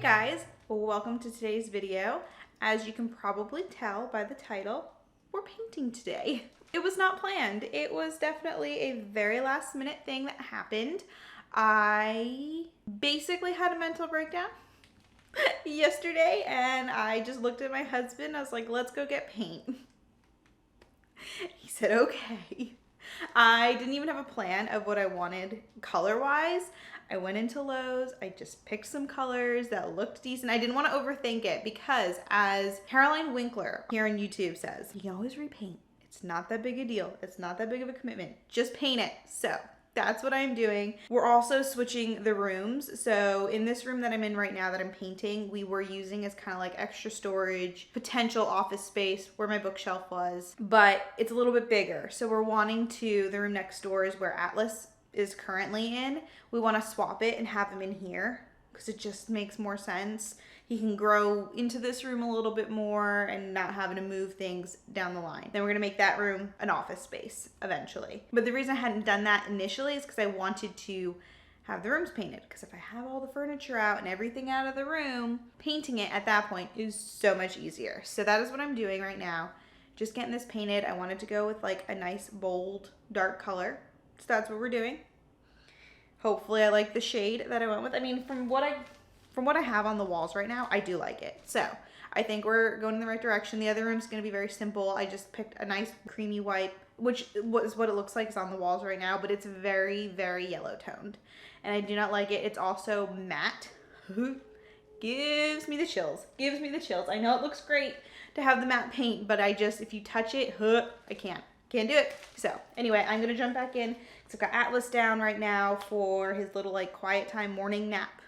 guys, welcome to today's video. As you can probably tell by the title, we're painting today. It was not planned. It was definitely a very last minute thing that happened. I basically had a mental breakdown yesterday and I just looked at my husband. I was like, let's go get paint. He said, okay. I didn't even have a plan of what I wanted color-wise. I went into Lowe's, I just picked some colors that looked decent. I didn't want to overthink it because, as Caroline Winkler here on YouTube says, you can always repaint. It's not that big a deal. It's not that big of a commitment. Just paint it. So that's what I'm doing. We're also switching the rooms. So in this room that I'm in right now that I'm painting, we were using as kind of like extra storage, potential office space where my bookshelf was, but it's a little bit bigger. So we're wanting to, the room next door is where Atlas is currently in. We want to swap it and have him in here because it just makes more sense. He can grow into this room a little bit more and not having to move things down the line. Then we're gonna make that room an office space eventually. But the reason I hadn't done that initially is because I wanted to have the rooms painted. Because if I have all the furniture out and everything out of the room, painting it at that point is so much easier. So that is what I'm doing right now. Just getting this painted. I wanted to go with like a nice bold dark color. So that's what we're doing. Hopefully I like the shade that I went with. I mean, from what I have on the walls right now, I do like it. So I think we're going in the right direction. The other room's gonna be very simple. I just picked a nice creamy white, which is what it looks like is on the walls right now, but it's very, very yellow toned. And I do not like it. It's also matte. Gives me the chills. Gives me the chills. I know it looks great to have the matte paint, but if you touch it, I can't do it. So anyway, I'm gonna jump back in because I've got Atlas down right now for his little like quiet time morning nap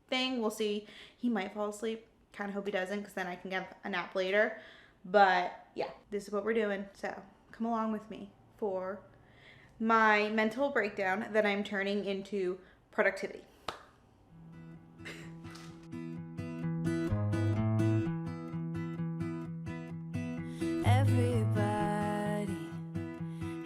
thing. We'll see. He might fall asleep. Kind of hope he doesn't because then I can get a nap later. But yeah, this is what we're doing. So come along with me for my mental breakdown that I'm turning into productivity. Everybody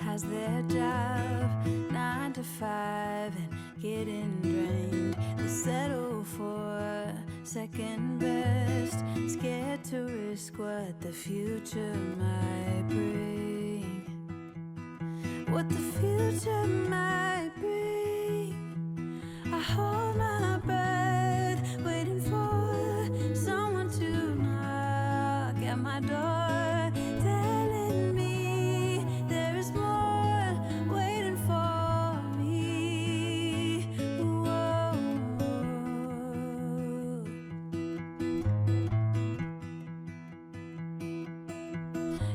has their job, 9 to 5 and getting drained. They settle for second best, scared to risk what the future might bring. What the future might bring. I hold my breath, waiting for someone to knock at my door, telling me there is more waiting for me. Whoa.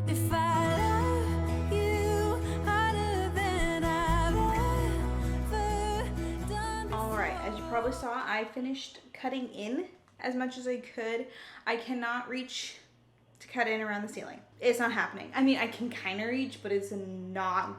If I love you harder than I've ever done. All right, as you probably saw, I finished cutting in as much as I could. I cannot reach to cut in around the ceiling. It's not happening. I mean, I can kind of reach, but it's not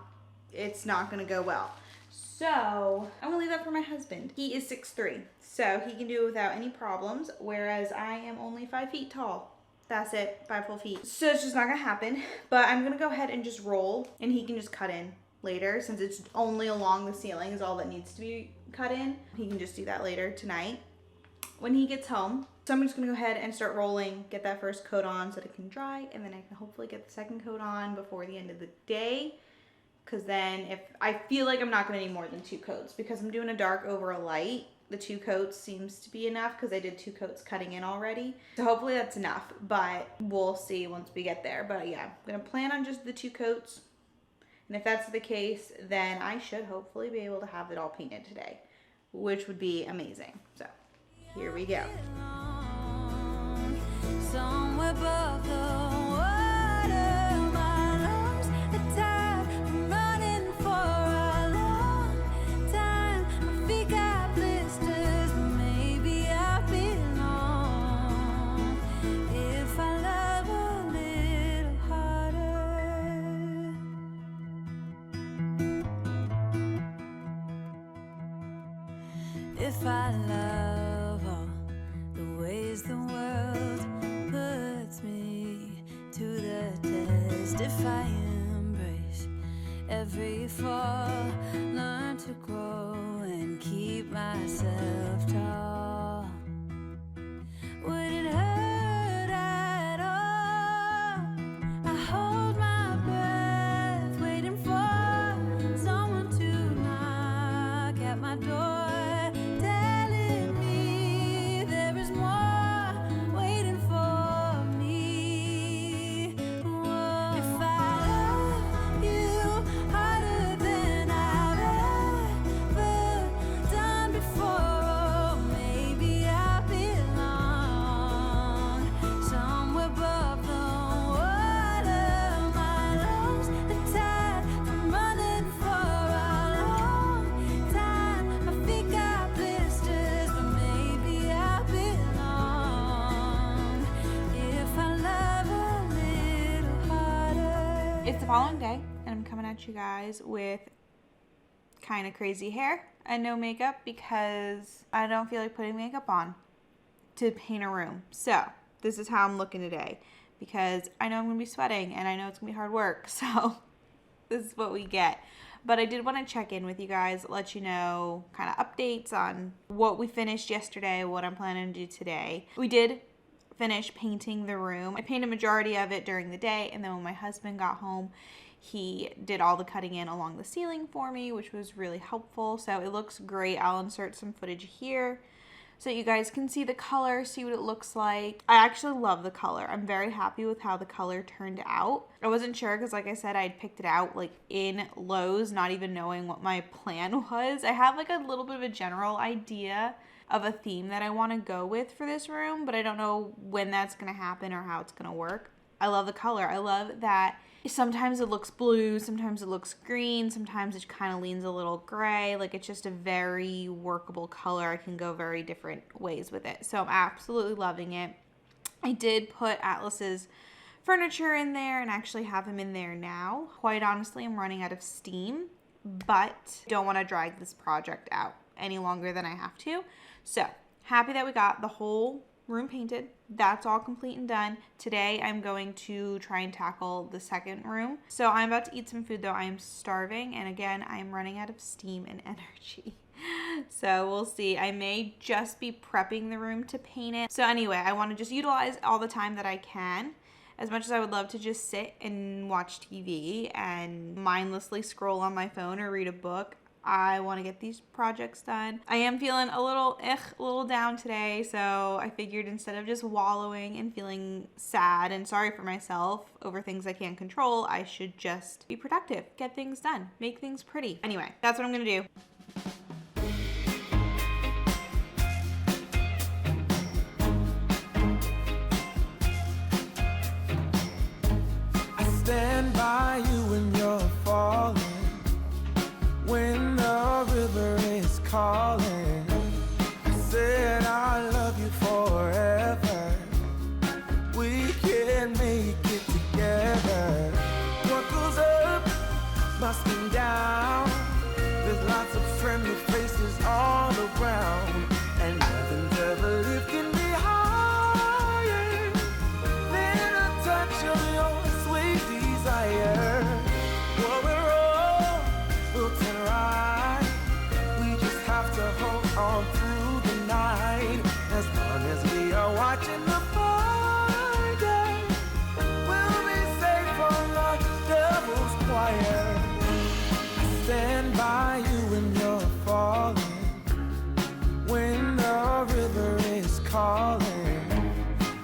gonna go well. So I'm gonna leave that for my husband. He is 6'3", so he can do it without any problems, whereas I am only 5 feet tall. That's it, 5 full feet. So it's just not gonna happen, but I'm gonna go ahead and just roll and he can just cut in later since it's only along the ceiling is all that needs to be cut in. He can just do that later tonight when he gets home. So I'm just gonna go ahead and start rolling, get that first coat on so that it can dry, and then I can hopefully get the second coat on before the end of the day. Cause then if I feel like I'm not gonna need more than 2 coats because I'm doing a dark over a light, the 2 coats seems to be enough because I did 2 coats cutting in already. So hopefully that's enough, but we'll see once we get there. But yeah, I'm gonna plan on just the 2 coats. And if that's the case, then I should hopefully be able to have it all painted today, which would be amazing. So here we go. Somewhere above the water, my lungs are tired from running for a long time. My feet got blisters, but maybe I belong if I love a little harder. If I love all the ways the world puts me to the test, if I embrace every fall, learn to grow and keep myself tall, It's the following day, and I'm coming at you guys with kind of crazy hair and no makeup because I don't feel like putting makeup on to paint a room. So this is how I'm looking today because I know I'm going to be sweating and I know it's going to be hard work. So this is what we get. But I did want to check in with you guys, let you know kind of updates on what we finished yesterday, what I'm planning to do today. We did finish painting the room. I painted a majority of it during the day, and then when my husband got home, he did all the cutting in along the ceiling for me, which was really helpful. So it looks great. I'll insert some footage here so you guys can see the color, see what it looks like. I actually love the color. I'm very happy with how the color turned out. I wasn't sure because, like I said, I had picked it out like in Lowe's, not even knowing what my plan was. I have like a little bit of a general idea of a theme that I want to go with for this room, but I don't know when that's going to happen or how it's going to work. I love the color. I love that sometimes it looks blue, sometimes it looks green, sometimes it kind of leans a little gray. Like, it's just a very workable color. I can go very different ways with it. So I'm absolutely loving it. I did put Atlas's furniture in there and actually have him in there now. Quite honestly, I'm running out of steam, but don't want to drag this project out any longer than I have to. So happy that we got the whole room painted. That's all complete and done. Today I'm going to try and tackle the second room. So I'm about to eat some food though. I am starving, and again, I'm running out of steam and energy. So we'll see. I may just be prepping the room to paint it. So anyway, I want to just utilize all the time that I can. As much as I would love to just sit and watch TV and mindlessly scroll on my phone or read a book, I want to get these projects done. I am feeling a little down today, so I figured instead of just wallowing and feeling sad and sorry for myself over things I can't control, I should just be productive, get things done, make things pretty. Anyway, that's what I'm gonna do. I stand by you when you're falling, when the river is calling. I said I love you forever. We can make it together. What goes up must come down. There's lots of friendly faces all around, and nothing's ever lifting me higher than a touch of your sweet desire. What we're all built and right. We just have to hold on through the night. As long as we are watching the fire, we'll be safe from the devil's choir. I stand by you when you're falling, when the river is calling.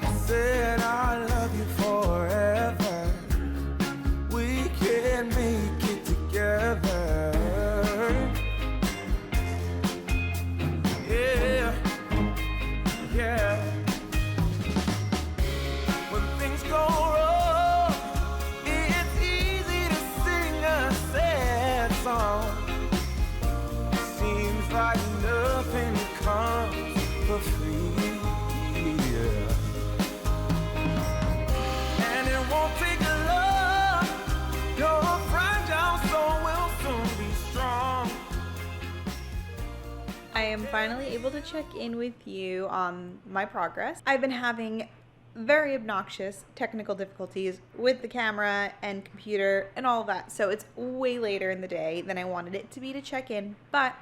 I said I love you forever. We can make it together. Yeah, yeah. When things go wrong, it's easy to sing a sad song. Seems like nothing comes for free, yeah. And it won't take a lot. Your fragile soul will soon be strong. I am finally able to check in with you on my progress. I've been having very obnoxious technical difficulties with the camera and computer and all of that. So it's way later in the day than I wanted it to be to check in, but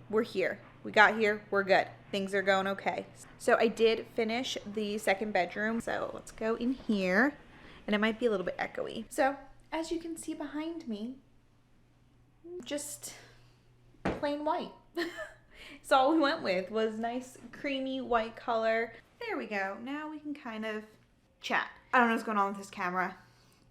we're here. We got here, we're good. Things are going okay. So I did finish the second bedroom. So let's go in here, and it might be a little bit echoey. So as you can see behind me, just plain white. So all we went with was nice creamy white color. There we go. Now we can kind of chat. I don't know what's going on with this camera.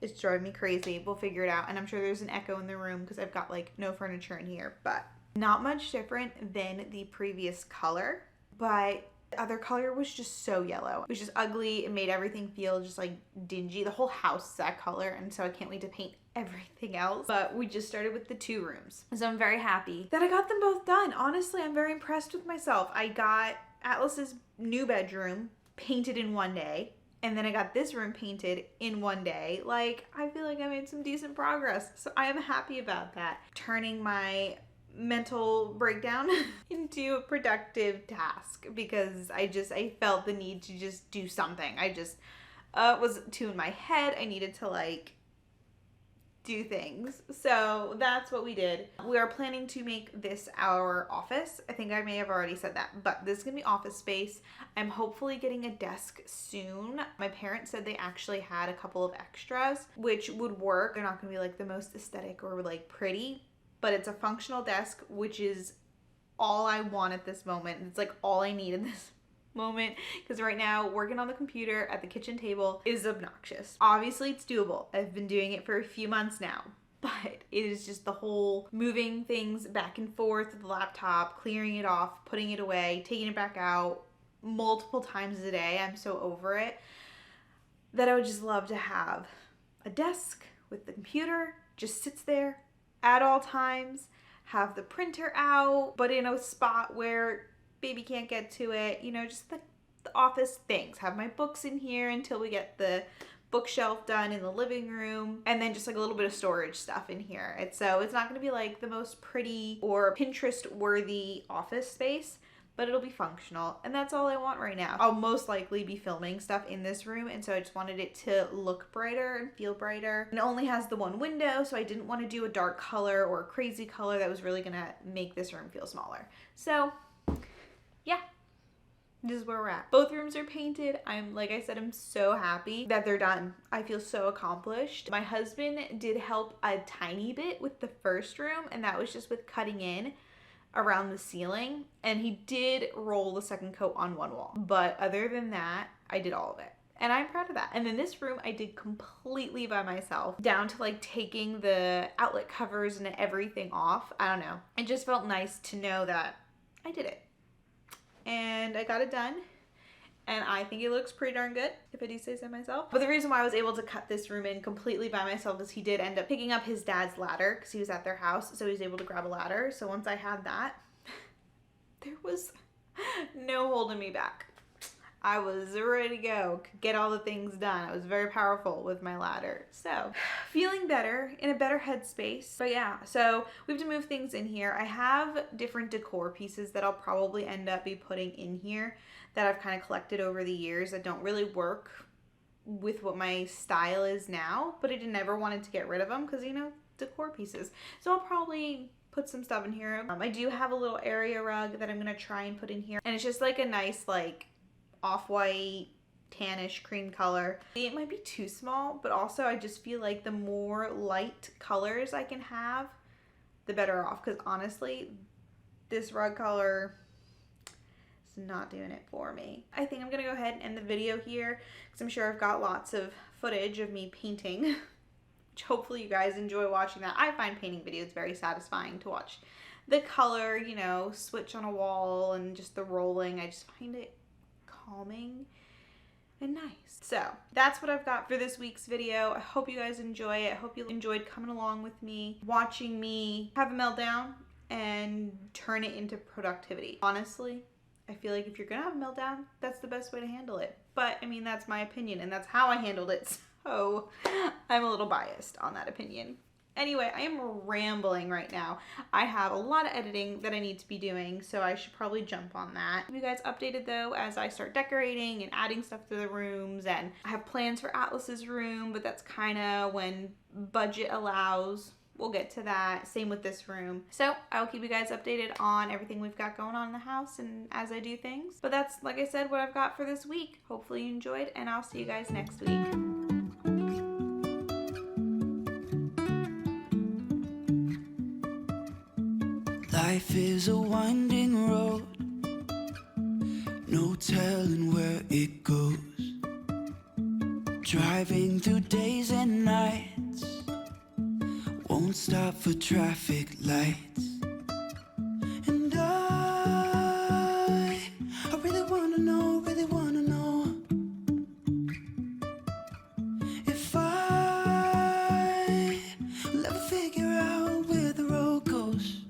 It's driving me crazy. We'll figure it out. And I'm sure there's an echo in the room because I've got like no furniture in here, but not much different than the previous color. But the other color was just so yellow. It was just ugly. It made everything feel just like dingy. The whole house is that color, and so I can't wait to paint everything else. But we just started with the 2 rooms. So I'm very happy that I got them both done. Honestly, I'm very impressed with myself. I got Atlas's new bedroom painted in one day, and then I got this room painted in one day. Like, I feel like I made some decent progress. So I am happy about that. Turning my mental breakdown into a productive task because I felt the need to just do something. I just was too in my head. I needed to like do things. So that's what we did. We are planning to make this our office. I think I may have already said that, but this is gonna be office space. I'm hopefully getting a desk soon. My parents said they actually had a couple of extras, which would work. They're not gonna be like the most aesthetic or like pretty, but it's a functional desk, which is all I want at this moment. It's like all I need in this moment, because right now working on the computer at the kitchen table is obnoxious. Obviously it's doable. I've been doing it for a few months now, but it is just the whole moving things back and forth with the laptop, clearing it off, putting it away, taking it back out multiple times a day. I'm so over it that I would just love to have a desk with the computer just sits there at all times, have the printer out, but in a spot where baby can't get to it, you know, just the office things. Have my books in here until we get the bookshelf done in the living room, and then just like a little bit of storage stuff in here. It's not going to be like the most pretty or Pinterest worthy office space, but it'll be functional, and that's all I want right now. I'll most likely be filming stuff in this room, and so I just wanted it to look brighter and feel brighter. And it only has the one window, so I didn't want to do a dark color or a crazy color that was really gonna make this room feel smaller. So yeah, this is where we're at. Both rooms are painted. Like I said, I'm so happy that they're done. I feel so accomplished. My husband did help a tiny bit with the first room, and that was just with cutting in around the ceiling, and he did roll the second coat on one wall. But other than that, I did all of it. And I'm proud of that. And then this room I did completely by myself, down to like taking the outlet covers and everything off. I don't know. It just felt nice to know that I did it. And I got it done, and I think it looks pretty darn good, if I do say so myself. But the reason why I was able to cut this room in completely by myself is he did end up picking up his dad's ladder because he was at their house, so he was able to grab a ladder. So once I had that, there was no holding me back. I was ready to go, could get all the things done. I was very powerful with my ladder. So feeling better, in a better headspace. But yeah, so we have to move things in here. I have different decor pieces that I'll probably end up be putting in here that I've kind of collected over the years that don't really work with what my style is now, but I never wanted to get rid of them because, you know, decor pieces. So I'll probably put some stuff in here. I do have a little area rug that I'm gonna try and put in here, and it's just like a nice like off-white tannish cream color. It might be too small, but also I just feel like the more light colors I can have, the better off, because honestly this rug color is not doing it for me. I think I'm gonna go ahead and end the video here because I'm sure I've got lots of footage of me painting, which hopefully you guys enjoy watching that. I find painting videos very satisfying to watch the color, you know, switch on a wall and just the rolling. I just find it calming and nice. So that's what I've got for this week's video. I hope you guys enjoy it. I hope you enjoyed coming along with me, watching me have a meltdown and turn it into productivity. Honestly, I feel like if you're gonna have a meltdown, that's the best way to handle it. But I mean, that's my opinion and that's how I handled it. So I'm a little biased on that opinion. Anyway, I am rambling right now. I have a lot of editing that I need to be doing, so I should probably jump on that. Keep you guys updated though as I start decorating and adding stuff to the rooms, and I have plans for Atlas's room, but that's kind of when budget allows. We'll get to that. Same with this room. So I will keep you guys updated on everything we've got going on in the house and as I do things. But that's, like I said, what I've got for this week. Hopefully you enjoyed, and I'll see you guys next week. Life is a winding road, no telling where it goes. Driving through days and nights, won't stop for traffic lights. And I really wanna know if I will ever figure out where the road goes.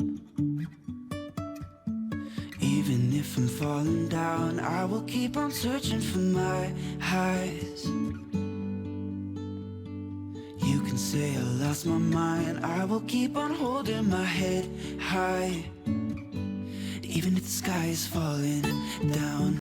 Even if I'm falling down, I will keep on searching for my highs. You can say I lost my mind, I will keep on holding my head high, even if the sky is falling down.